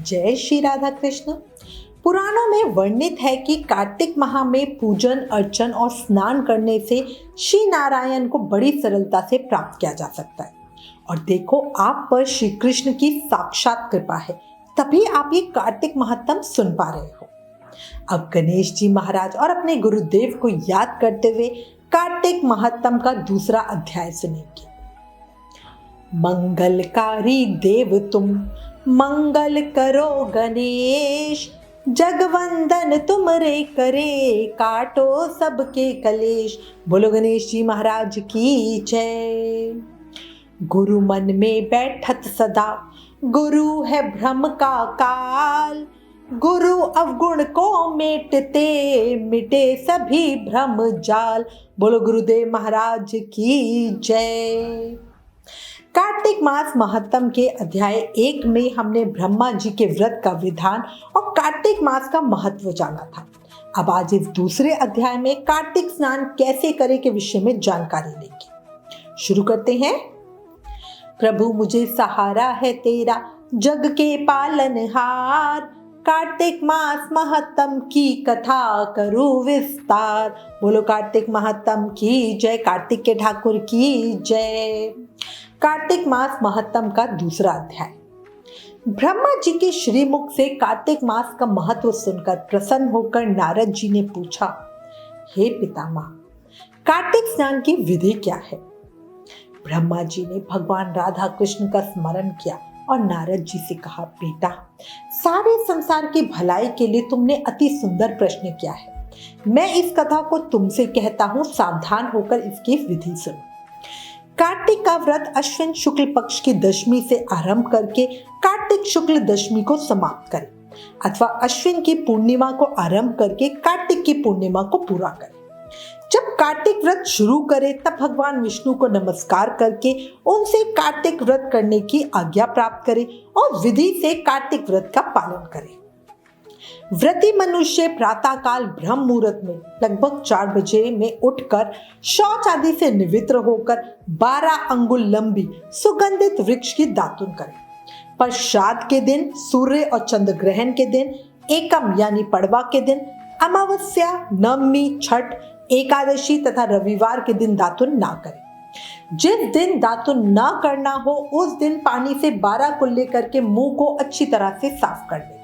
जय श्री राधा कृष्ण। पुराणों में वर्णित है कि कार्तिक माह में पूजन अर्चन और स्नान करने से श्री नारायण को बड़ी सरलता से प्राप्त किया जा सकता है। और देखो, आप पर श्री कृष्ण की साक्षात कृपा है, तभी आप ये कार्तिक महात्म सुन पा रहे हो। अब गणेश जी महाराज और अपने गुरुदेव को याद करते हुए कार्तिक महात्म का दूसरा अध्याय सुनेंगे। मंगलकारी देव तुम, मंगल करो गणेश, जगवंदन तुमरे करे, काटो सबके कलेश। बोलो गणेश जी महाराज की जय। गुरु मन में बैठत सदा, गुरु है भ्रम का काल, गुरु अवगुण को मेटते, मिटे सभी भ्रम जाल। बोलो गुरुदेव महाराज की जय। कार्तिक मास महात्म के अध्याय 1 में हमने ब्रह्मा जी के व्रत का विधान और कार्तिक मास का महत्व जाना था। अब आज इस दूसरे अध्याय में कार्तिक स्नान कैसे करें के विषय में जानकारी लेंगे। शुरू करते हैं। प्रभु मुझे सहारा है तेरा, जग के पालनहार, कार्तिक मास महात्म की कथा करूं विस्तार। बोलो कार्तिक महात्म की जय, कार्तिक के ठाकुर की जय। कार्तिक मास महात्म का दूसरा अध्याय। ब्रह्मा जी के श्रीमुख से कार्तिक मास का महत्व सुनकर प्रसन्न होकर नारद जी ने पूछा, हे पितामह, कार्तिक स्नान की विधि क्या है? ब्रह्मा जी ने भगवान राधा कृष्ण का स्मरण किया और नारद जी से कहा, बेटा, सारे संसार की भलाई के लिए तुमने अति सुंदर प्रश्न किया है। मैं इस कथा को तुमसे कहता हूँ, सावधान होकर इसकी विधि सुनो। कार्तिक का व्रत अश्विन शुक्ल पक्ष की दशमी से आरंभ करके कार्तिक शुक्ल दशमी को समाप्त करें, अथवा अश्विन की पूर्णिमा को आरंभ करके कार्तिक की पूर्णिमा को पूरा करें। जब कार्तिक व्रत शुरू करें तब भगवान विष्णु को नमस्कार करके उनसे कार्तिक व्रत करने की आज्ञा प्राप्त करें और विधि से कार्तिक व्रत का पालन करें। व्रती मनुष्य प्रातः काल ब्रह्म मुहूर्त में लगभग 4 बजे में उठकर शौच आदि से निवृत्त होकर 12 अंगुल लंबी सुगंधित वृक्ष की दातुन करें। पर श्राद्ध के दिन, सूर्य और चंद्र ग्रहण के दिन, एकम यानी पड़वा के दिन, अमावस्या, नवमी, छठ, एकादशी तथा रविवार के दिन दातुन ना करें। जिस दिन दातुन ना करना हो उस दिन पानी से 12 कुल्ले करके मुंह को अच्छी तरह से साफ कर लें।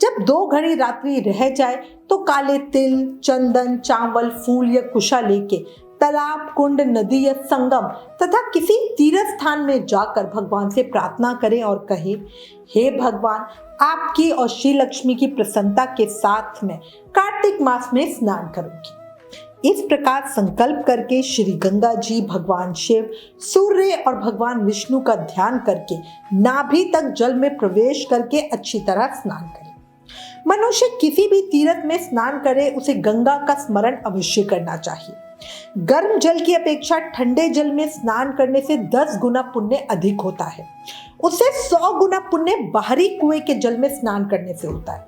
जब 2 घड़ी रात्रि रह जाए तो काले तिल, चंदन, चावल, फूल या कुशा लेके तालाब, कुंड, नदी या संगम तथा किसी तीर्थ स्थान में जाकर भगवान से प्रार्थना करें और कहें, हे भगवान, आपकी और श्री लक्ष्मी की प्रसन्नता के साथ में कार्तिक मास में स्नान करूंगी। इस प्रकार संकल्प करके श्री गंगा जी, भगवान शिव, सूर्य और भगवान विष्णु का ध्यान करके नाभि तक जल में प्रवेश करके अच्छी तरह स्नान करें। मनुष्य किसी भी तीर्थ में स्नान करे उसे गंगा का स्मरण अवश्य करना चाहिए। गर्म जल की अपेक्षा ठंडे जल में स्नान करने से 10 गुना पुण्य अधिक होता है। उससे 100 गुना पुण्य बाहरी कुएं के जल में स्नान करने से होता है।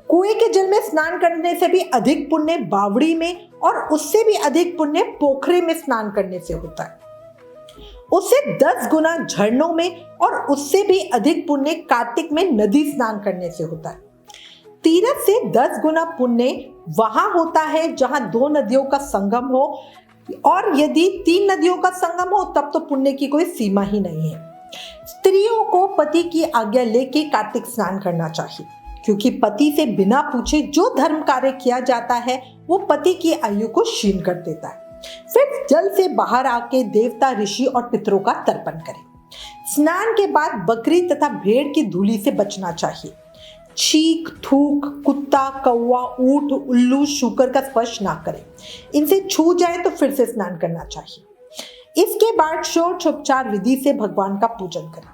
कुएं के जल में स्नान करने से भी अधिक पुण्य बावड़ी में और उससे भी अधिक पुण्य पोखरे में स्नान करने से होता है। उससे 10 गुना झरनों में और उससे भी अधिक पुण्य कार्तिक में नदी स्नान करने से होता है। तीर्थ से 10 गुना पुण्य वहां होता है जहां 2 नदियों का संगम हो, और यदि 3 नदियों का संगम हो तब तो पुण्य की कोई सीमा ही नहीं है। स्त्रियों को पति की आज्ञा लेके कार्तिक स्नान करना चाहिए, क्योंकि पति से बिना पूछे जो धर्म कार्य किया जाता है वो पति की आयु को क्षीण कर देता है। फिर जल से बाहर आके देवता, ऋषि और पितरों का तर्पण करें। स्नान के बाद बकरी तथा भेड़ की धूली से बचना चाहिए। छींक, थूक, कुत्ता, कौवा, ऊंट, उल्लू, शूकर का स्पर्श ना करें। इनसे छू जाए तो फिर से स्नान करना चाहिए। इसके बाद षोडशोपचार विधि से भगवान का पूजन करें।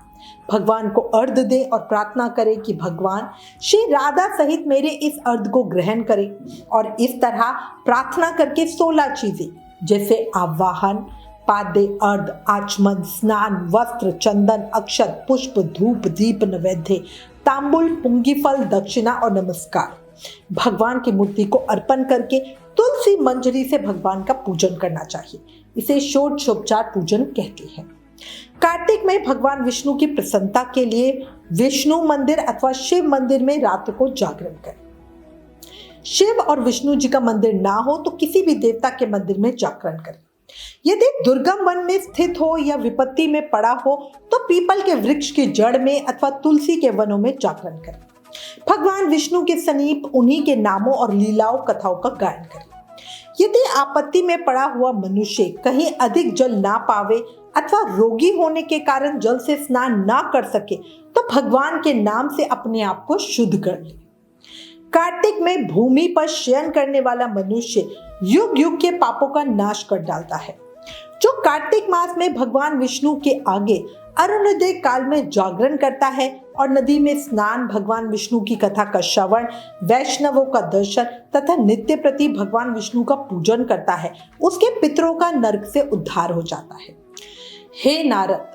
भगवान को अर्घ दे और प्रार्थना करें कि भगवान श्री राधा सहित मेरे इस अर्घ को ग्रहण करें। और इस तरह प्रार्थना करके 16 चीजें जैसे आवाहन, पाद्य, अर्घ, आचमन, स्नान, वस्त्र, चंदन, अक्षत, पुष्प, धूप, दीप, नैवेद्य, तांबुल, पुंगी फल, दक्षिणा और नमस्कार भगवान की मूर्ति को अर्पण करके तुलसी मंजरी से भगवान का पूजन करना चाहिए। इसे षोडशोपचार पूजन कहते हैं। कार्तिक में भगवान विष्णु की प्रसन्नता के लिए विष्णु मंदिर अथवा शिव मंदिर में रात को जागरण करें। शिव और विष्णु जी का मंदिर ना हो तो किसी भी देवता के मंदिर में जागरण करें। यदि दुर्गम वन में स्थित हो या विपत्ति में पड़ा हो तो पीपल के वृक्ष की जड़ में अथवा तुलसी के वनों में जागरण करें। भगवान विष्णु के समीप उन्हीं के नामों और लीलाओं कथाओं का गायन करें। यदि आपत्ति में पड़ा हुआ मनुष्य कहीं अधिक जल ना पावे अथवा रोगी होने के कारण जल से स्नान ना कर सके तो भगवान के नाम से अपने आप को शुद्ध कर ले। कार्तिक में भूमि पर शयन करने वाला मनुष्य युग युग के पापों का नाश कर डालता है। जो कार्तिक मास में भगवान विष्णु के आगे अरुणोदय काल में जागरण करता है और नदी में स्नान, भगवान विष्णु की कथा का श्रवण, वैष्णवों का दर्शन तथा नित्य प्रति भगवान विष्णु का पूजन करता है, उसके पितरों का नरक से उद्धार हो जाता है। हे नारद,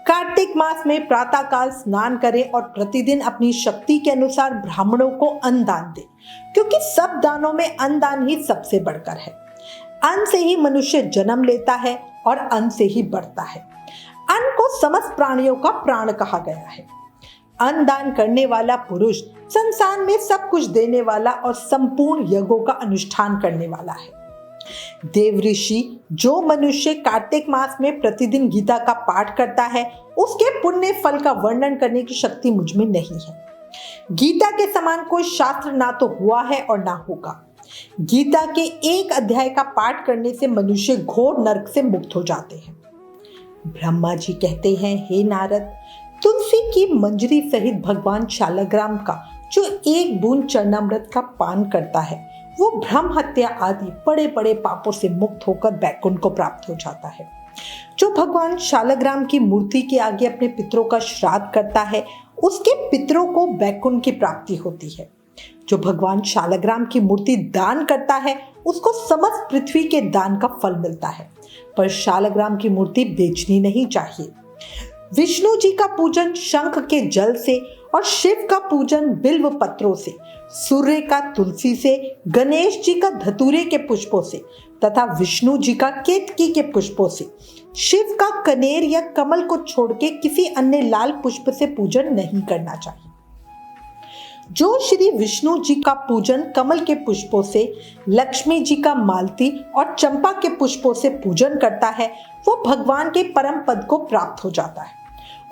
कार्तिक मास में प्रातः काल स्नान करें और प्रतिदिन अपनी शक्ति के अनुसार ब्राह्मणों को अन्न दान दें, क्योंकि सब दानों में अन्न दान ही सबसे बढ़कर है। अन्न से ही मनुष्य जन्म लेता है और अन्न से ही बढ़ता है। अन्न को समस्त प्राणियों का प्राण कहा गया है। अन्न दान करने वाला पुरुष संसार में सब कुछ देने वाला और संपूर्ण यज्ञों का अनुष्ठान करने वाला है। देव ऋषि, जो मनुष्य कार्तिक मास में प्रतिदिन गीता का पाठ करता है, उसके पुण्य फल का वर्णन करने की शक्ति मुझ में नहीं है। गीता के समान कोई शास्त्र ना तो हुआ है और ना होगा। गीता के एक अध्याय का पाठ करने से मनुष्य घोर नरक से मुक्त हो जाते हैं। ब्रह्मा जी कहते हैं, हे नारद, तुलसी की मंजरी सहित भगवान शालग्राम का जो एक बूंद चरणामृत का पान करता है, वो ब्रह्म हत्या आदि बड़े बड़े पापों से मुक्त होकर बैकुंठ को प्राप्त हो जाता है। जो भगवान शालग्राम की मूर्ति के आगे अपने पितरों का श्राद्ध करता है, उसके पितरों को बैकुंठ की प्राप्ति होती है। जो भगवान शालग्राम की मूर्ति दान करता है, उसको समस्त पृथ्वी के दान का फल मिलता है, पर शालग्राम की मूर्ति बेचनी नहीं चाहिए। विष्णु जी का पूजन शंख के जल से और शिव का पूजन बिल्व पत्रों से, सूर्य का तुलसी से, गणेश जी का धतूरे के पुष्पों से तथा विष्णु जी का केतकी के पुष्पों से, शिव का कनेर या कमल को छोड़ के किसी अन्य लाल पुष्प से पूजन नहीं करना चाहिए। जो श्री विष्णु जी का पूजन कमल के पुष्पों से, लक्ष्मी जी का मालती और चंपा के पुष्पों से पूजन करता है, वो भगवान के परम पद को प्राप्त हो जाता है।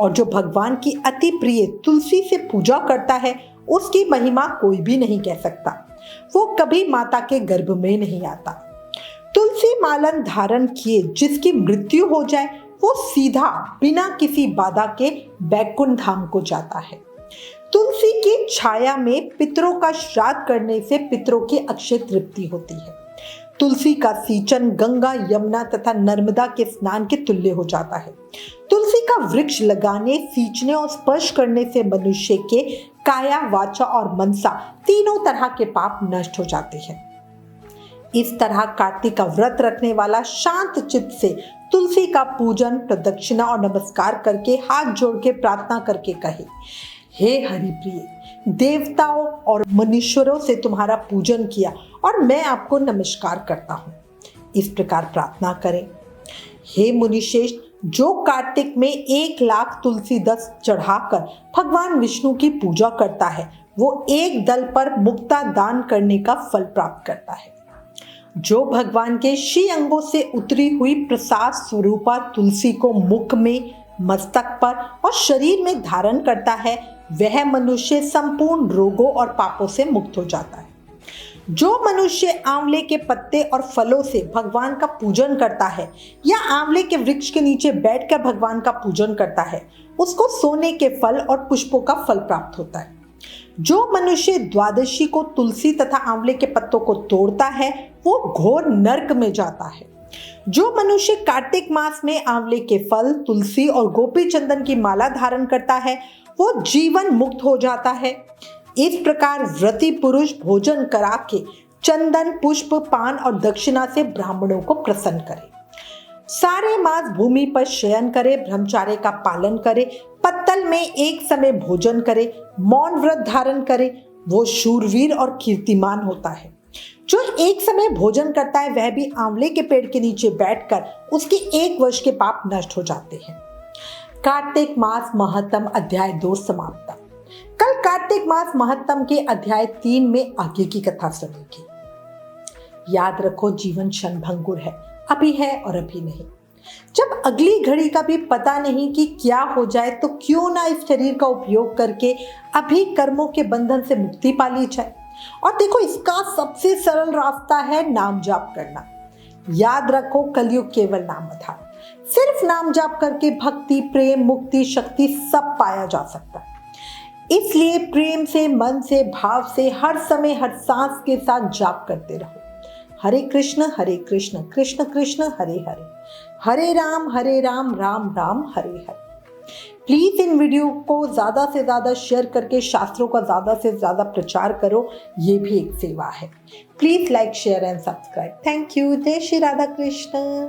और जो भगवान की अति प्रिय तुलसी से पूजा करता है, उसकी महिमा कोई भी नहीं कह सकता। वो कभी माता के गर्भ में नहीं आता। तुलसी मालन धारण किए जिसकी मृत्यु हो जाए, वो सीधा बिना किसी बाधा के बैकुंठ धाम को जाता है। तुलसी की छाया में पितरों का श्राद्ध करने से पितरों की अक्षय तृप्ति होती है। तुलसी का सींचन गंगा, यमुना तथा नर्मदा के स्नान के तुल्य हो जाता है। तुलसी का वृक्ष लगाने, सींचने और स्पर्श करने से मनुष्य के काया, वाचा और मनसा तीनों तरह के पाप नष्ट हो जाते हैं। इस तरह कार्तिक का व्रत रखने वाला शांत चित्त से तुलसी का पूजन, प्रदक्षिणा और नमस्कार करके हाथ जोड़ के प्रार्थना करके कहे, हे हरिप्रिय, देवताओं और मनुष्यरों से तुम्हारा पूजन किया और मैं आपको नमस्कार करता हूँ। इस प्रकार प्रार्थना करें, हे मुनिश्रेष्ठ, जो कार्तिक में 1,00,000 तुलसी दस चढ़ाकर भगवान विष्णु की पूजा करता है, वो एक दल पर मुक्ता दान करने का फल प्राप्त करता है। जो भगवान के श्री अंगों से उतरी हुई प्रसाद स्वरूपा तुलसी को मुख में, मस्तक पर और शरीर में धारण करता है, वह मनुष्य संपूर्ण रोगों और पापों से मुक्त हो जाता है। जो मनुष्य आंवले के पत्ते और फलों से भगवान का पूजन करता है या आंवले के वृक्ष के नीचे बैठकर भगवान का पूजन करता है, उसको सोने के फल और पुष्पों का फल प्राप्त होता है। जो मनुष्य द्वादशी को तुलसी तथा आंवले के पत्तों को तोड़ता है, वो घोर नरक में जाता है। जो मनुष्य कार्तिक मास में आंवले के फल, तुलसी और गोपी चंदन की माला धारण करता है, वो जीवन मुक्त हो जाता है। इस प्रकार व्रती पुरुष भोजन करा के चंदन, पुष्प, पान और दक्षिणा से ब्राह्मणों को प्रसन्न करे। सारे मास भूमि पर शयन करे, ब्रह्मचर्य का पालन करे, पत्तल में एक समय भोजन करे, मौन व्रत धारण करे, वो शूरवीर और कीर्तिमान होता है। जो एक समय भोजन करता है, वह भी आंवले के पेड़ के नीचे बैठकर उसके 1 वर्ष के पाप नष्ट हो जाते हैं। कार्तिक मास महत्तम अध्याय 2 समाप्त। कल कार्तिक मास महत्तम के अध्याय 3 में आगे की कथा सुनेगी। याद रखो, जीवन क्षणभंगुर है, अभी है और अभी नहीं। जब अगली घड़ी का भी पता नहीं कि क्या हो जाए, तो क्यों ना इस शरीर का उपयोग करके अभी कर्मों के बंधन से मुक्ति पा ली जाए। और देखो, इसका सबसे सरल रास्ता है नाम जाप करना। याद रखो, कलयुग केवल नाम आधार। सिर्फ नाम जाप करके भक्ति, प्रेम, मुक्ति, शक्ति सब पाया जा सकता है। इसलिए प्रेम से, मन से, भाव से हर समय हर सांस के साथ जाप करते रहो। हरे कृष्ण कृष्ण कृष्ण हरे हरे, हरे Ram Ram Ram Hare Hare. Please in video को ज्यादा से ज्यादा शेयर करके शास्त्रों का ज्यादा से ज्यादा प्रचार करो, ये भी एक सेवा है। Please like, share and subscribe. Thank you. जय श्री राधा कृष्ण।